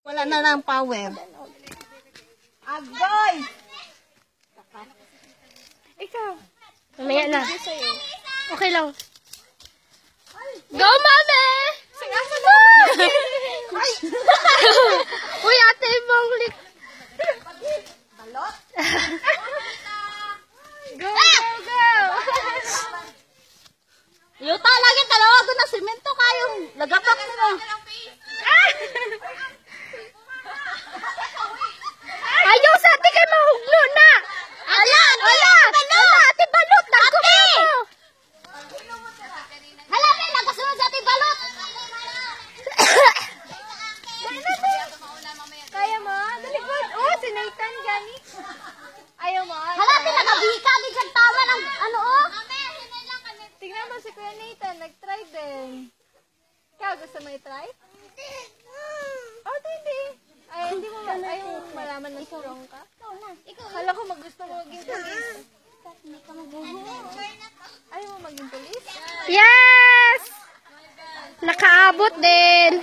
Wala na lang power. Agoy! Ikaw. Mamaya na. Okay lang. Go, mami! Uy, ate, banglik. Balot? Go, go, go! Yuta lagi talawa ko na simento kayong lagapak mo. Ayaw sa ate kay mahugno na! Ala! Ate balot! Ate! Hala, may nakasunod sa ating balot. Kaya mo? Dalikod! Oh, si Nathan gani. Ayaw mo? Hala, tinagabika din sa tama ng ano oh. Tingnan mo si Kuya Nathan, nag-try din. Ikaw, gusto mo i-try? Oh, hindi. Ay, hindi mo ayaw mo malaman na strong ka? Kala ko gusto mo maging police. Ayaw mo maging police? Yes! Nakaabot din.